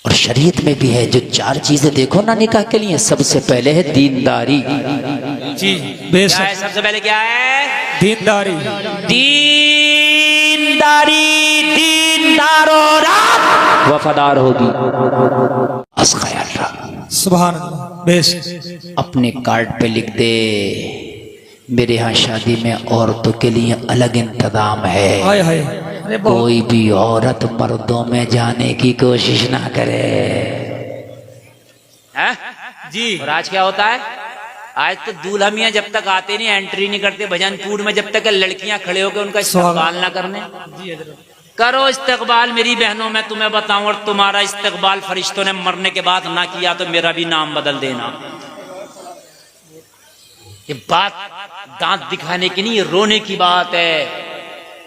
और शरीयत में भी है जो चार चीजें देखो ना निकाह के लिए, सबसे पहले है दीनदारी। जी बेशक। सबसे पहले क्या है? दीनदारी। दीनदारी। दीनदार और वफादार होगी। बस ख्याल रख। सुभान अल्लाह। बेशक। अपने कार्ड पे लिख दे, मेरे यहाँ शादी में औरतों के लिए अलग इंतजाम है। हाय हाय। अरे बहुत। कोई भी औरत मर्दों में जाने की कोशिश ना करे। है? जी। और आज क्या होता है? आज तो दूल्हा मियां जब तक आते नहीं, एंट्री नहीं करते भजनपुर में, जब तक लड़कियां खड़े होकर उनका इस्तकबाल ना करने। जी हजरत। करो इस्तकबाल मेरी बहनों, मैं तुम्हें बताऊं, और तुम्हारा इस्तकबाल फरिश्तों ने मरने के बाद ना किया तो मेरा भी नाम बदल देना। ये बात दांत दिखाने की नहीं, ये रोने की बात है।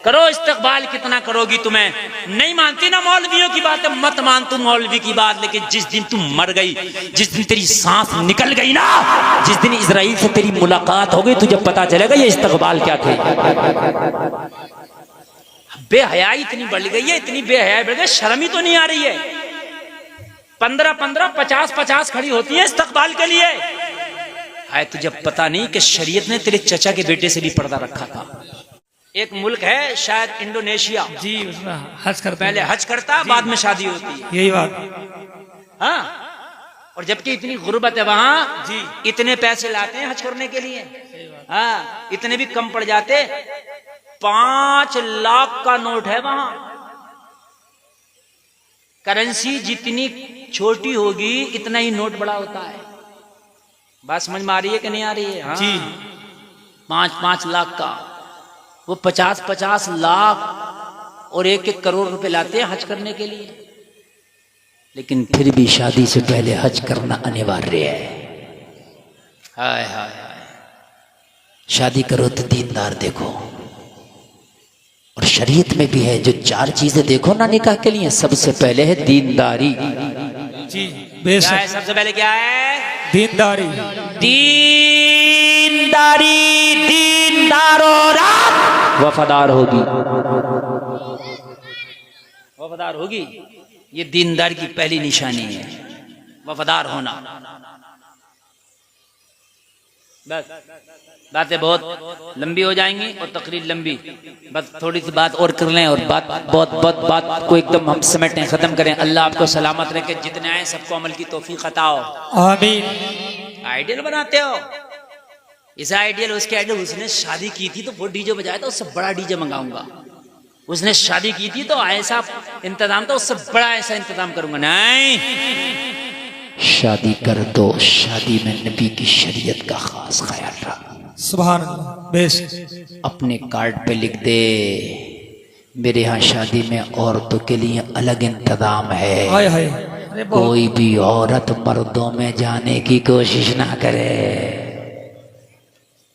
करो इस्तकबाल, कितना करोगी? तुम्हें नहीं मानती ना मौलवियों की बात है, मत मान तू मौलवी की बात, लेकिन जिस दिन तुम मर गई, जिस दिन तेरी सांस निकल गई ना, जिस दिन इजराइल से तेरी मुलाकात हो गई, तुझे पता चलेगा ये इस्तकबाल क्या थे। बेहयाई इतनी बढ़ गई है, इतनी बेहयाई बढ़ गई, शर्म ही तो नहीं आ रही है। 15-15, 50-50 खड़ी होती है इस्तकबाल के लिए। है तुझे पता नहीं कि शरीयत ने तेरे चचा के बेटे से भी पर्दा रखा था। एक मुल्क है शायद इंडोनेशिया, जी उसमें हज करते पहले हज करता, बाद में शादी होती है। यही बात। हाँ, और जबकि इतनी गुर्बत है वहां, जी। इतने पैसे लाते हैं हज करने के लिए। हाँ, इतने भी कम पड़ जाते। 5 लाख का नोट है वहां। करेंसी जितनी छोटी होगी इतना ही नोट बड़ा होता है। बात समझ में आ रही है कि नहीं आ रही है? हाँ। जी। 5-5 लाख का, वो 50-50 लाख और 1-1 करोड़ रुपए लाते हैं हज करने के लिए। लेकिन फिर भी शादी से पहले हज करना अनिवार्य है। हाय हाय हाय। शादी करो तो दीनदार देखो। और शरीयत में भी है जो चार चीजें देखो ना निकाह के लिए, सबसे पहले है दीनदारी। जी बेशक। सबसे पहले क्या है? दीनदारी। दीनदारी। दीनदार और वफादार होगी। वफादार होगी। ये दीनदार की पहली निशानी है, वफादार होना। बस बातें बहुत लंबी हो जाएंगी और तकरीर लंबी, बस थोड़ी सी बात और कर लें और बात को एकदम हम समेटें, खत्म करें। अल्लाह आपको सलामत रखे, जितने आए सबको अमल की तौफीक अता हो। आमीन। आइडियल बनाते हो, इसे आइडियल उसके आइडियल। उसने शादी की थी तो वो डीजे बजाया था, उससे बड़ा डीजे मंगाऊंगा। उसने शादी की थी तो ऐसा इंतजाम था, उससे बड़ा ऐसा इंतजाम करूंगा। नहीं, शादी कर दो, शादी में नबी की शरीयत का खास ख्याल रख। सुभान अल्लाह। बेशक। अपने कार्ड पे लिख दे, मेरे यहाँ शादी में औरतों के लिए अलग इंतजाम है। हाय हाय। अरे बहुत। कोई भी औरत मर्दों में जाने की कोशिश ना करे।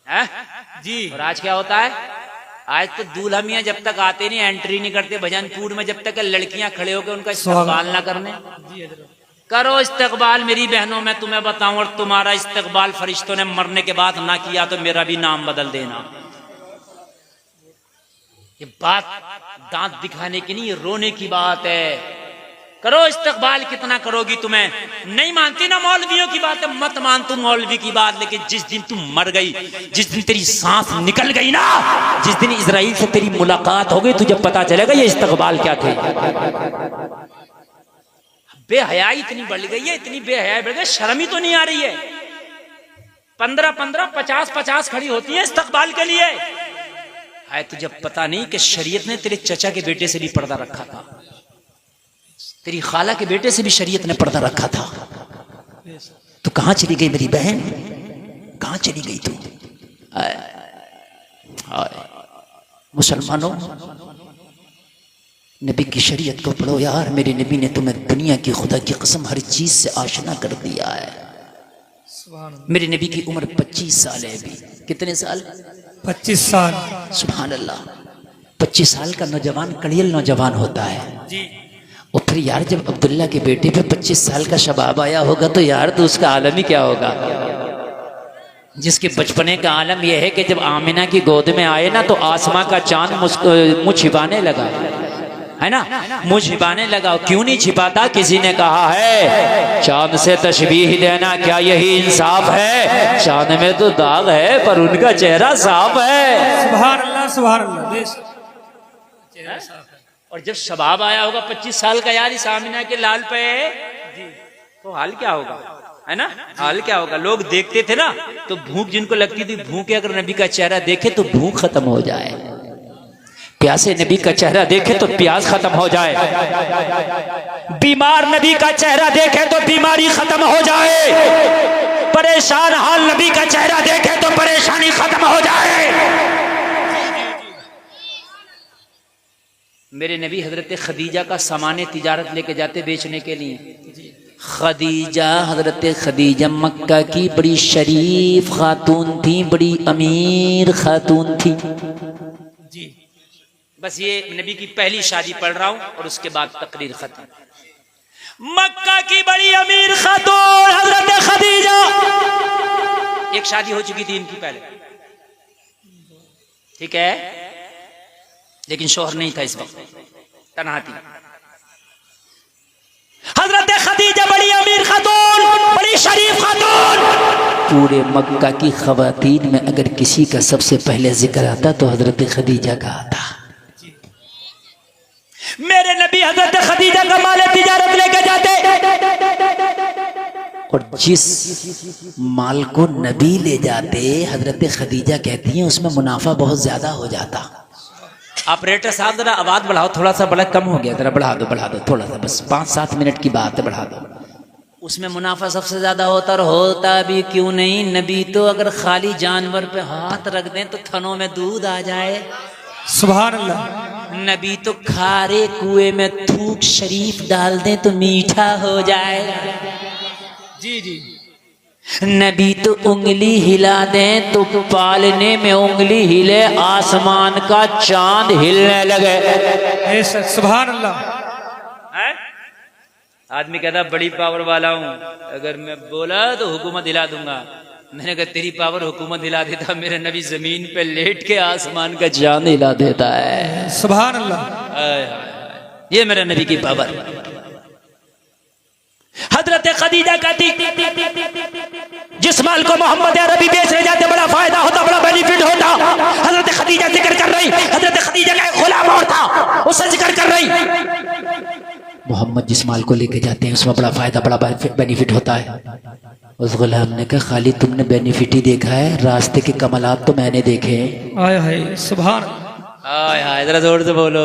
है? जी। और आज क्या होता है? आज तो दूल्हा मियां जब तक आते नहीं, एंट्री नहीं करते भजनपुर में, जब तक लड़कियां खड़े होकर उनका इस्तकबाल ना करने। जी हजरत। करो इस्तकबाल मेरी बहनों, मैं तुम्हें बताऊं, और तुम्हारा इस्तकबाल फरिश्तों ने मरने के बाद ना किया तो मेरा भी नाम बदल देना। ये बात दांत दिखाने की नहीं, ये रोने की बात है। करो इस्तकबाल, कितना करोगी? तुम्हें नहीं मानती ना मौलवियों की बात है, मत मान तू मौलवी की बात, लेकिन जिस दिन तुम मर गई, जिस दिन तेरी सांस निकल गई ना, जिस दिन इजराइल से तेरी मुलाकात हो गई, तुझे पता चलेगा ये इस्तकबाल क्या थे। बेहयाई इतनी बढ़ गई है, इतनी बेहयाई बढ़ गई, शर्म ही तो नहीं आ रही है। 15-15, 50-50 खड़ी होती है इस्तकबाल के लिए। है तुझे पता नहीं कि शरीयत ने तेरे चचा के बेटे से भी पर्दा रखा था, तेरी खाला के बेटे से भी शरीयत ने पर्दा रखा था। तो कहां चली गई मेरी बहन? कहां चली गई तू? मुसलमानों, नबी की शरीयत को पढ़ो यार। मेरे नबी ने तुम्हें दुनिया की खुदा की कसम हर चीज से आशना कर दिया है। मेरे नबी की उम्र 25 साल है अभी। कितने साल? 25 साल। सुभान अल्लाह। 25 साल का नौजवान कड़ियल नौजवान होता है जी। और फिर यार जब अब्दुल्ला के बेटे पे 25 साल का शबाब आया होगा तो यार तो उसका आलम ही क्या होगा। जिसके बचपने का आलम यह है कि जब आमिना की गोद में आए ना तो आसमां का चांद मुँह छिपाने लगा है ना, मुंह छिपाने लगा। क्यों नहीं छिपाता? किसी ने कहा है चांद से तशबीह देना क्या यही इंसाफ है? चांद में तो दाग है पर उनका चेहरा साफ है। सुभान अल्लाह, सुभान अल्लाह। बेशक चेहरा साफ है। और जब शबाब आया होगा 25 साल का यार इस आमिना के लाल पे, तो हाल क्या होगा, है ना? हाल क्या होगा? लोग देखते थे ना तो भूख जिनको लगती थी, भूखे अगर नबी का चेहरा देखे तो भूख खत्म हो जाए, प्यासे नबी का चेहरा देखे तो प्यास खत्म हो जाए, बीमार नबी का चेहरा देखे तो बीमारी खत्म हो जाए, परेशान हाल नबी का चेहरा देखे तो परेशानी खत्म हो जाए। मेरे नबी हजरत खदीजा का सामान तिजारत लेके जाते बेचने के लिए। खदीजा, हजरत खदीजा मक्का की बड़ी शरीफ खातून थी, बड़ी अमीर खातून थी जी। बस ये नबी की पहली शादी पढ़ रहा हूं और उसके बाद तकरीर खत्म। मक्का की बड़ी अमीर खातून हजरत खदीजा, एक शादी हो चुकी थी इनकी पहले, ठीक है, लेकिन शोहर नहीं था इस वक्त, तन्हा थी। हजरत खदीजा बड़ी अमीर खातून, बड़ी शरीफ खातून। पूरे मक्का की खवातीन में अगर किसी का सबसे पहले जिक्र आता तो हजरत खदीजा का आता। मेरे नबी हजरत खदीजा का माल तिजारत लेके जाते और जिस माल को नबी ले जाते हजरत खदीजा कहती हैं उसमें मुनाफा बहुत ज्यादा हो जाता। ऑपरेटर साहब जरा आवाज बढ़ाओ, थोड़ा सा बड़ा कम हो गया, जरा बढ़ा दो थोड़ा सा, बस 5-7 मिनट की बात है, बढ़ा दो। उसमें मुनाफा सबसे ज्यादा होता और होता भी क्यों नहीं? नबी तो अगर खाली जानवर पे हाथ रख दें तो थनों में दूध आ जाए। सुभान अल्लाह। नबी तो खारे कुएं में थूक शरीफ डाल दें तो मीठा हो जाए। जी जी। नबी तो उंगली हिला दें तो पालने में उंगली हिले, आसमान का चांद हिलने लगे। बेशक सुभान अल्लाह। आदमी कहता बड़ी पावर वाला हूं, अगर मैं बोला तो हुकूमत हिला दूंगा। मैंने कहा तेरी पावर हुकूमत हिला देता, मेरे नबी जमीन पे लेट के आसमान का चांद हिला देता है। सुभान अल्लाह। ये मेरे नबी की पावर। हजरत खदीजा कहती जिस माल को मोहम्मद अरबी बेचने जाते बड़ा फायदा होता, बड़ा बेनिफिट होता। हजरत खदीजा जिक्र कर रही, हजरत खदीजा का एक गुलाम और था, उससे जिक्र कर रही। मोहम्मद जिस माल को लेके जाते हैं उसमें बड़ा फायदा, बड़ा बेनिफिट होता है। उस गुलाम ने कहा खाली तुमने बेनिफिट ही देखा है, रास्ते के कमलात तो मैंने देखे। आय हाय सुभान। हाय जरा जोर से बोलो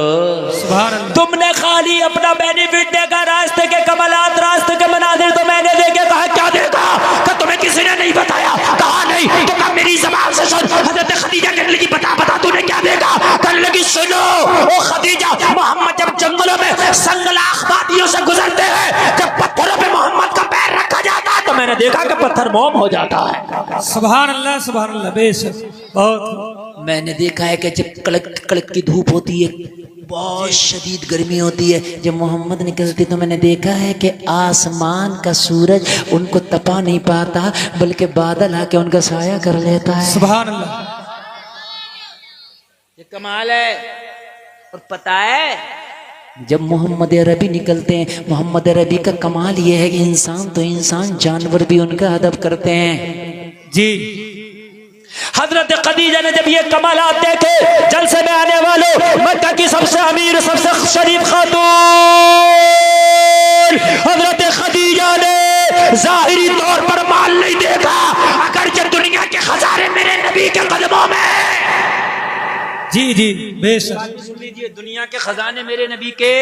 सुभान अल्लाह। तुमने खाली अपना बेनिफिट देखा, रास्ते के कमलात, रास्ते के मनाजिर तो मैंने देखे। कहा क्या देखा? कि तुम्हें किसी ने नहीं बताया। कहा नहीं तो कहा मेरी ज़बान से सुन। हज़रत खदीजा कहने लगी बता तूने क्या देखा? कहने लगी सुनो ओ खदीजा, मोहम्मद जब जंगलों में संगलाख वादियों से गुजरते हैं, जब पत्थरों पे मोहम्मद का पैर रखा जाता है तो मैंने देखा कि पत्थर मोम हो जाता है। सुभान अल्लाह, सुभान अल्लाह। बेशक बहुत। मैंने देखा है कि जब कड़क की धूप होती है, बहुत शदीद गर्मी होती है, जब मोहम्मद निकलते तो मैंने देखा है कि आसमान का सूरज उनको तपा नहीं पाता, बल्कि बादल आके उनका साया कर लेता है। सुभान अल्लाह। ये कमाल है। और पता है जब मोहम्मद अरबी निकलते हैं, मोहम्मद अरबी का कमाल ये है कि इंसान तो इंसान, जानवर भी उनका अदब करते हैं। जी। हजरत खदीजा ने जब ये कमालात देखे, जलसे में आने वालों, मक्का की सबसे अमीर सबसे शरीफ खातून हजरत खदीजा ने जाहिरी तौर पर माल नहीं देखा, अगरचे दुनिया के खजाने मेरे नबी के कदमों में। जी जी बेशक। सुन लीजिए, दुनिया के खजाने मेरे नबी के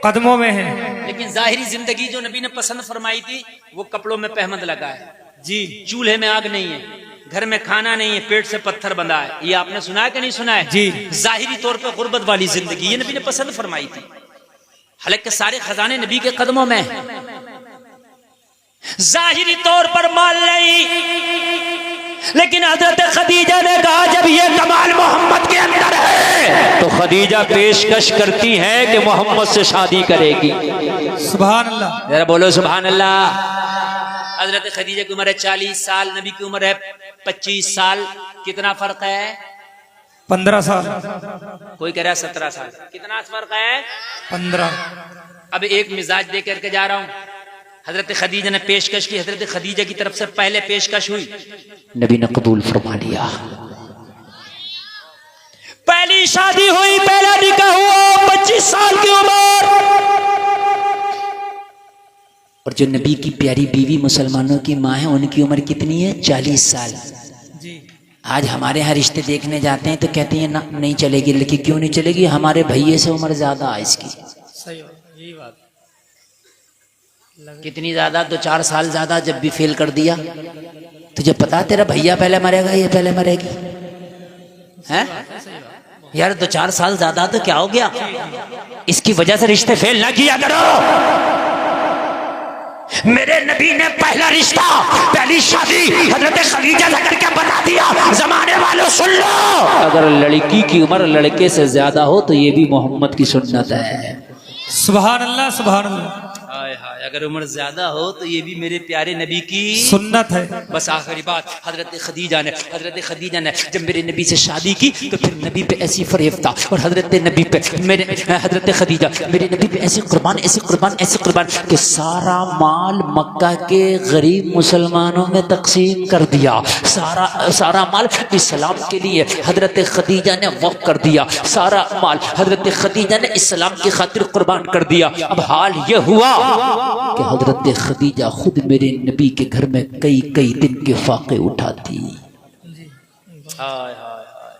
कदमों में है, लेकिन जाहिरी जिंदगी जो नबी ने पसंद फरमाई थी वो कपड़ों में पहमद लगा है। जी। चूल्हे में आग नहीं है, घर में खाना नहीं है, पेट से पत्थर बंधा है। ये आपने सुना है कि नहीं सुना है? जी। जाहिरी तौर पे गुर्बत वाली जिंदगी ये नबी ने पसंद फरमाई थी, हालांकि सारे खजाने नबी के कदमों में हैं। जाहिरी तौर पर माल नहीं, लेकिन हजरत खदीजा ने कहा जब ये कमाल मोहम्मद के अंदर है तो खदीजा पेशकश करती है कि मोहम्मद से शादी करेगी। सुभान अल्लाह। जरा बोलो सुभान अल्लाह। हजरत खदीजा की उम्र है 40 साल, नबी की उम्र है 25 साल। कितना फर्क है? 15 साल। कोई कह रहा है 17 साल। कितना फर्क है? 15। अब एक मिजाज दे करके जा रहा हूं। हजरत खदीजा ने पेशकश की, हजरत खदीजा की तरफ से पहले पेशकश हुई, नबी ने कबूल फरमा लिया। पहली शादी हुई, पहला निकाह हुआ, 25 साल की उम्र। और जो नबी की प्यारी बीवी मुसलमानों की माँ है, उनकी उम्र कितनी है? 40 साल। जी। आज हमारे यहाँ रिश्ते देखने जाते हैं तो कहते हैं ना नहीं चलेगी लड़की। क्यों नहीं चलेगी? हमारे भैये से उम्र ज्यादा है इसकी। सही बात, यही बात। कितनी ज्यादा? 2-4 साल ज्यादा। जब भी फेल कर दिया तुझे पता तेरा भैया पहले मरेगा, ये पहले मरेगी है यार। 2-4 साल ज्यादा तो क्या हो गया? इसकी वजह से रिश्ते फेल ना किया करो। मेरे नबी ने पहला रिश्ता, पहली शादी हजरत खदीजा से करके बता दिया। जमाने वालों सुन लो, अगर लड़की की उम्र लड़के से ज्यादा हो तो ये भी मोहम्मद की सुन्नत है। सुभान अल्लाह, सुभान अल्लाह। हाय हाय, अगर उम्र ज्यादा हो तो ये भी मेरे प्यारे नबी की सुन्नत है। बस आखिरी बात, हजरत खदीजा ने जब मेरे नबी से शादी की तो फिर नबी पे ऐसी फरेब था, और हजरत नबी पे हजरत खदीजा मेरे नबी पे ऐसी कुर्बान कि सारा माल मक्का के गरीब मुसलमानों में तकसीम कर दिया। सारा माल इस्लाम के लिए हजरत खदीजा ने वक्फ कर दिया। सारा माल हजरत खदीजा ने इस्लाम की खातिर कुर्बान कर दिया। अब हाल ये हुआ कि हजरत खदीजा खुद मेरे नबी के घर में कई दिन के फाके उठाती। हाय हाय हाय,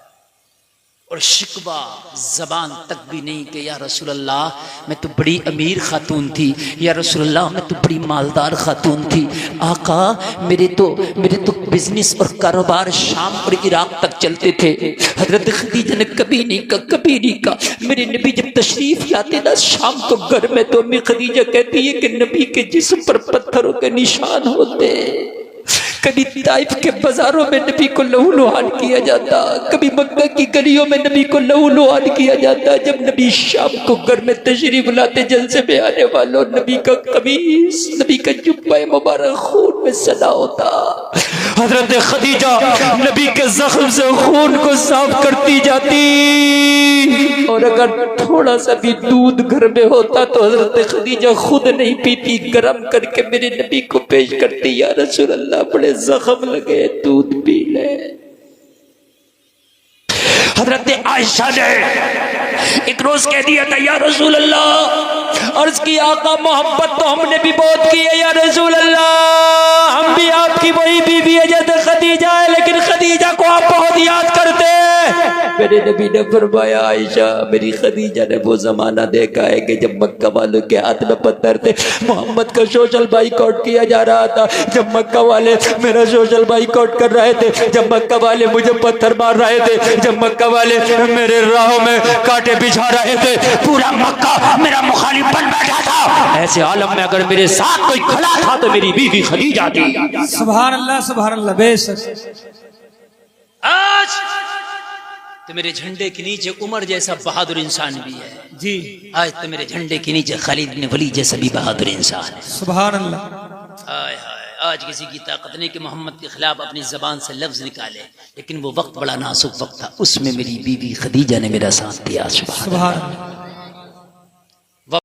और शिकवा जबान तक भी नहीं कि या रसूल अल्लाह मैं तो बड़ी अमीर खातून थी, या रसूल अल्लाह मैं तो बड़ी मालदार खातून थी। आका मेरे तो बिजनेस और कारोबार शाम और इराक तक चलते थे। हजरत खदीजा ने कभी नहीं कहा। मेरे नबी जब तशरीफ लाते ना शाम को घर में, तो अम्मी खदीजा कहती है कि नबी के जिस्म पर पत्थरों के निशान होते। कभी ताइफ के बाजारों में नबी को लहूलुहान किया जाता, कभी मक्का की गलियों में नबी को लहूलुहान किया जाता। जब नबी शाम को घर में तशरीफ लाते, जलसे में आने वालों, नबी का कमीज, नबी का जुब्बा मुबारक खून में सना होता। हजरत खदीजा नबी के जख्म से खून को साफ करती जाती, और अगर थोड़ा सा भी दूध घर में होता तो हजरत खदीजा खुद नहीं पीती, गरम करके मेरे नबी को पेश करती। या रसूल अल्लाह बड़े जख्म लगे, दूध पी ले। हजरत आयशा ने एक रोज कह दिया था, या रसूल अल्लाह, अर्ज की आका मोहब्बत तो हमने भी बहुत की है या रसूल अल्लाह, हम भी आपकी वही बीवी है जैसे खदीजा है, लेकिन खदीजा को आप बहुत याद करते हैं। मेरे नबी ने फरमाया, आयशा मेरी खदीजा ने वो जमाना देखा है कि जब मक्का वालों के हाथ में पत्थर थे, मोहम्मद का सोशल बाइकआउट किया जा रहा था, जब मक्का वाले मेरा सोशल बाइकआउट कर रहे थे, जब मक्का वाले मुझे पत्थर मार रहे थे, जब मक्का वाले मेरे राहों में कांटे बिछा रहे थे, पूरा मक्का मेरा मुखालिफ बन बैठा था। ऐसे आलम में अगर मेरे साथ कोई खड़ा था तो मेरी बीवी खदीजा थी। सुभान अल्लाह, बेशक। आज तो मेरे झंडे के नीचे उमर जैसा बहादुर इंसान भी है जी। आज तो मेरे झंडे के नीचे खालिद बिन वलीद जैसा भी बहादुर इंसान है। सुभान अल्लाह। हाय हाय, आज किसी की ताकत नहीं कि मोहम्मद के खिलाफ अपनी जबान से लफ्ज निकाले, लेकिन वो वक्त बड़ा नाजुक वक्त था, उसमें मेरी बीवी खदीजा ने मेरा साथ दिया। सुभान अल्लाह।